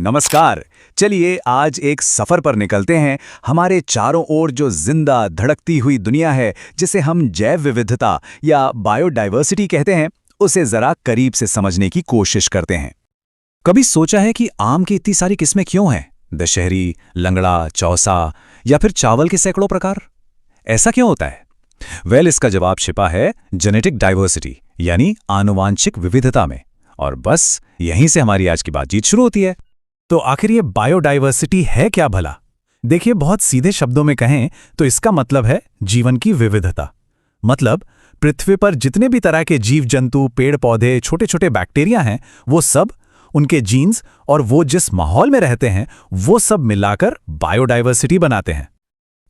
नमस्कार। चलिए आज एक सफर पर निकलते हैं। हमारे चारों ओर जो जिंदा धड़कती हुई दुनिया है, जिसे हम जैव विविधता या बायोडायवर्सिटी कहते हैं, उसे जरा करीब से समझने की कोशिश करते हैं। कभी सोचा है कि आम की इतनी सारी किस्में क्यों हैं? दशहरी, लंगड़ा, चौसा या फिर चावल के सैकड़ों प्रकार। ऐसा क्यों होता है? इसका जवाब छिपा है जेनेटिक डाइवर्सिटी यानी आनुवांशिक विविधता में। और बस यहीं से हमारी आज की बातचीत शुरू होती है। तो आखिर ये बायोडाइवर्सिटी है क्या भला? देखिए, बहुत सीधे शब्दों में कहें तो इसका मतलब है जीवन की विविधता। मतलब पृथ्वी पर जितने भी तरह के जीव जंतु, पेड़ पौधे, छोटे छोटे बैक्टीरिया हैं, वो सब, उनके जीन्स और वो जिस माहौल में रहते हैं, वो सब मिलाकर बायोडाइवर्सिटी बनाते हैं।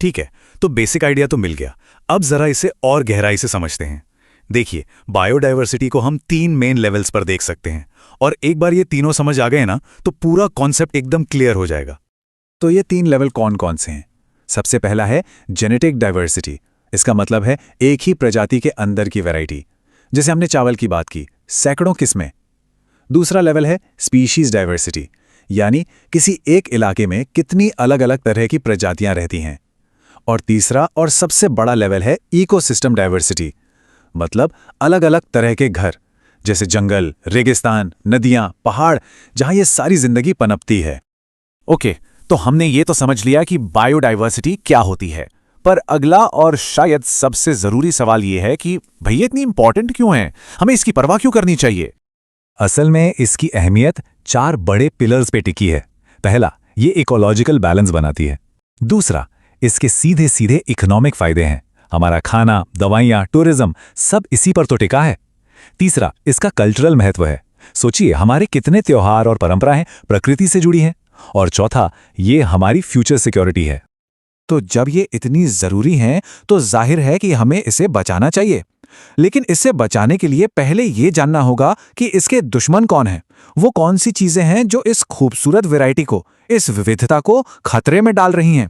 ठीक है, तो बेसिक आइडिया तो मिल गया। अब जरा इसे और गहराई से समझते हैं। देखिए, बायोडाइवर्सिटी को हम 3 मेन लेवल्स पर देख सकते हैं, और एक बार ये तीनों समझ आ गए ना, तो पूरा कॉन्सेप्ट एकदम क्लियर हो जाएगा। तो ये 3 लेवल कौन कौन से हैं? सबसे पहला है जेनेटिक डाइवर्सिटी। इसका मतलब है एक ही प्रजाति के अंदर की वैरायटी। जैसे हमने चावल की बात की, सैकड़ों किस्में। दूसरा लेवल है स्पीशीज डाइवर्सिटी, यानी किसी एक इलाके में कितनी अलग अलग तरह की प्रजातियां रहती हैं। और तीसरा और सबसे बड़ा लेवल है इकोसिस्टम डाइवर्सिटी, मतलब अलग अलग तरह के घर, जैसे जंगल, रेगिस्तान, नदियां, पहाड़, जहां ये सारी जिंदगी पनपती है। ओके, तो हमने ये तो समझ लिया कि बायोडाइवर्सिटी क्या होती है। पर अगला और शायद सबसे जरूरी सवाल ये है कि भैया इतनी इंपॉर्टेंट क्यों है? हमें इसकी परवाह क्यों करनी चाहिए? असल में इसकी अहमियत 4 बड़े पिलर्स पे टिकी है। पहला, ये इकोलॉजिकल बैलेंस बनाती है। दूसरा, इसके सीधे सीधे इकोनॉमिक फायदे हैं। हमारा खाना, दवाइयाँ, टूरिज्म सब इसी पर तो टिका है। तीसरा, इसका कल्चरल महत्व है। सोचिए, हमारे कितने त्योहार और परंपराएं प्रकृति से जुड़ी हैं। और चौथा, ये हमारी फ्यूचर सिक्योरिटी है। तो जब ये इतनी जरूरी हैं, तो जाहिर है कि हमें इसे बचाना चाहिए। लेकिन इसे बचाने के लिए पहले ये जानना होगा कि इसके दुश्मन कौन हैं। वो कौन सी चीजें हैं जो इस खूबसूरत वैरायटी को, इस विविधता को खतरे में डाल रही हैं?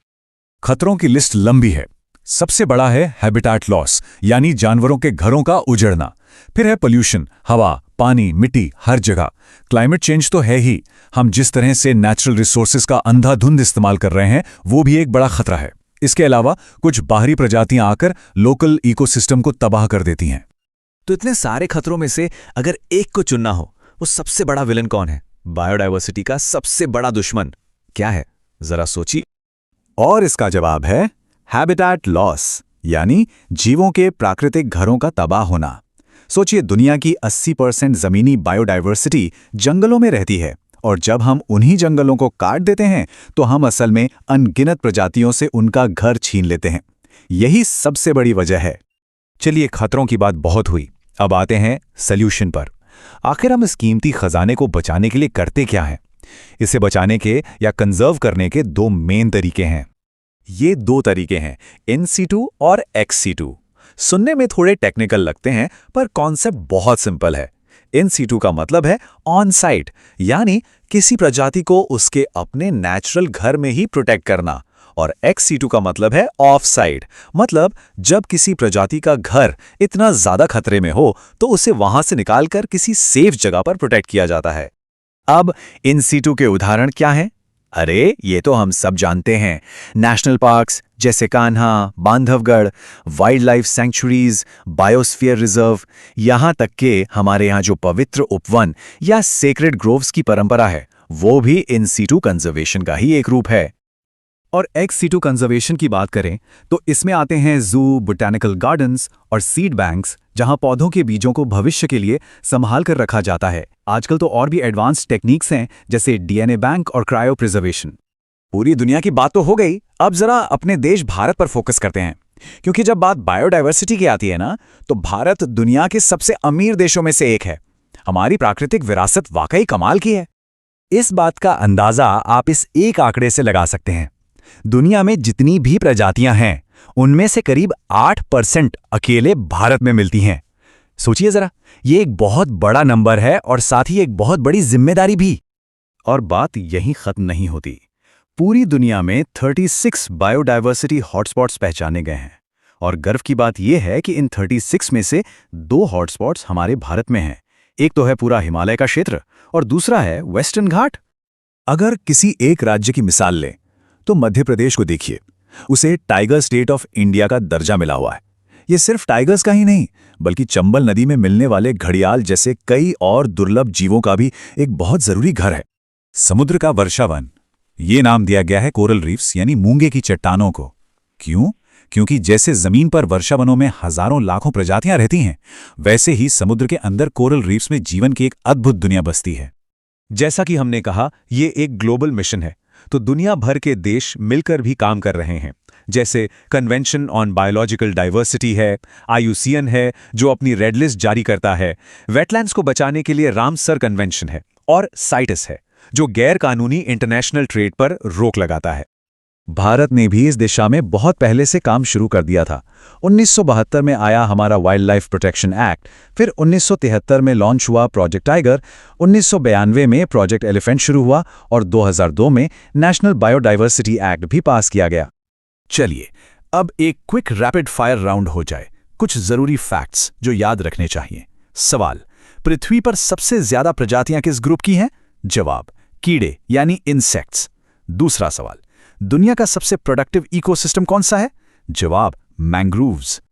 खतरों की लिस्ट लंबी है। सबसे बड़ा है हैबिटेट लॉस, यानी जानवरों के घरों का उजड़ना। फिर है पोल्यूशन, हवा, पानी, मिट्टी, हर जगह। क्लाइमेट चेंज तो है ही। हम जिस तरह से नेचुरल रिसोर्सेज का अंधाधुंध इस्तेमाल कर रहे हैं, वो भी एक बड़ा खतरा है। इसके अलावा कुछ बाहरी प्रजातियां आकर लोकल इकोसिस्टम को तबाह कर देती हैं। तो इतने सारे खतरों में से अगर एक को चुनना हो, वो सबसे बड़ा विलन कौन है? बायोडाइवर्सिटी का सबसे बड़ा दुश्मन क्या है? जरा सोचिए। और इसका जवाब है हैबिटेट लॉस, यानी जीवों के प्राकृतिक घरों का तबाह होना। सोचिए, दुनिया की 80% जमीनी बायोडाइवर्सिटी जंगलों में रहती है, और जब हम उन्हीं जंगलों को काट देते हैं, तो हम असल में अनगिनत प्रजातियों से उनका घर छीन लेते हैं। यही सबसे बड़ी वजह है। चलिए, खतरों की बात बहुत हुई, अब आते हैं सल्यूशन पर। आखिर हम इस कीमती खजाने को बचाने के लिए करते क्या हैं? इसे बचाने के या कंजर्व करने के 2 मेन तरीके हैं। ये 2 तरीके हैं, इन सीटू और एक्स सीटू। सुनने में थोड़े टेक्निकल लगते हैं, पर कॉन्सेप्ट बहुत सिंपल है। इन सीटू का मतलब है ऑन साइट, यानी किसी प्रजाति को उसके अपने नेचुरल घर में ही प्रोटेक्ट करना। और एक्स सीटू का मतलब है ऑफ साइट, मतलब जब किसी प्रजाति का घर इतना ज्यादा खतरे में हो, तो उसे वहां से निकालकर किसी सेफ जगह पर प्रोटेक्ट किया जाता है। अब इन सीटू के उदाहरण क्या हैं? अरे, ये तो हम सब जानते हैं। नेशनल पार्क्स जैसे Kanha, Bandhavgarh, wild life sanctuaries, biosphere reserve, यहाँ तक कि हमारे यहाँ जो पवित्र उपवन या सेक्रेड ग्रोव्स की परंपरा है, वो भी इन सीटू कंजर्वेशन का ही एक रूप है। और एक्स सीटू कंजर्वेशन की बात करें तो इसमें आते हैं जू, बोटैनिकल गार्डन्स और सीड बैंक्स, जहां पौधों के बीजों को भविष्य के लिए संभाल कर रखा जाता है। आजकल तो और भी एडवांस्ड टेक्निक्स हैं, जैसे डीएनए बैंक और क्रायो प्रिजर्वेशन। पूरी दुनिया की बात तो हो गई, अब जरा अपने देश भारत पर फोकस करते हैं। क्योंकि जब बात बायोडाइवर्सिटी की आती है ना, तो भारत दुनिया के सबसे अमीर देशों में से एक है। हमारी प्राकृतिक विरासत वाकई कमाल की है। इस बात का अंदाजा आप इस एक आंकड़े से लगा सकते हैं। दुनिया में जितनी भी प्रजातियां हैं, उनमें से करीब 8% अकेले भारत में मिलती हैं। सोचिए जरा, ये एक बहुत बड़ा नंबर है और साथ ही एक बहुत बड़ी जिम्मेदारी भी। और बात यहीं खत्म नहीं होती। पूरी दुनिया में 36 बायोडाइवर्सिटी हॉटस्पॉट्स पहचाने गए हैं, और गर्व की बात यह है कि इन 36 में से 2 हॉटस्पॉट्स हमारे भारत में हैं। एक तो है पूरा हिमालय का क्षेत्र और दूसरा है वेस्टर्न घाट। अगर किसी एक राज्य की मिसाल लें, तो मध्य प्रदेश को देखिए। उसे टाइगर स्टेट ऑफ इंडिया का दर्जा मिला हुआ है। ये सिर्फ टाइगर्स का ही नहीं, बल्कि चंबल नदी में मिलने वाले घड़ियाल जैसे कई और दुर्लभ जीवों का भी एक बहुत जरूरी घर है। समुद्र का वर्षावन, ये नाम दिया गया है कोरल रीफ्स यानी मूंगे की चट्टानों को। क्यों? क्योंकि जैसे जमीन पर वर्षावनों में हजारों लाखों प्रजातियां रहती हैं, वैसे ही समुद्र के अंदर कोरल रीफ्स में जीवन की एक अद्भुत दुनिया बसती है। जैसा कि हमने कहा, ये एक ग्लोबल मिशन है, तो दुनिया भर के देश मिलकर भी काम कर रहे हैं। जैसे कन्वेंशन ऑन बायोलॉजिकल डाइवर्सिटी है, IUCN है जो अपनी रेड लिस्ट जारी करता है, वेटलैंड्स को बचाने के लिए रामसर कन्वेंशन है, और साइटेस है जो गैर कानूनी इंटरनेशनल ट्रेड पर रोक लगाता है। भारत ने भी इस दिशा में बहुत पहले से काम शुरू कर दिया था। 1972 में आया हमारा वाइल्ड लाइफ प्रोटेक्शन एक्ट, फिर 1973 में लॉन्च हुआ प्रोजेक्ट टाइगर, 1992 में प्रोजेक्ट एलिफेंट शुरू हुआ और 2002 में नेशनल बायोडाइवर्सिटी एक्ट भी पास किया गया। चलिए, अब एक क्विक रैपिड फायर राउंड हो जाए। कुछ जरूरी फैक्ट्स जो याद रखने चाहिए। सवाल, पृथ्वी पर सबसे ज्यादा प्रजातियां किस ग्रुप की हैं? जवाब, कीड़े यानी इंसेक्ट्स। दूसरा सवाल, दुनिया का सबसे प्रोडक्टिव इकोसिस्टम कौन सा है? जवाब, मैंग्रोव्स।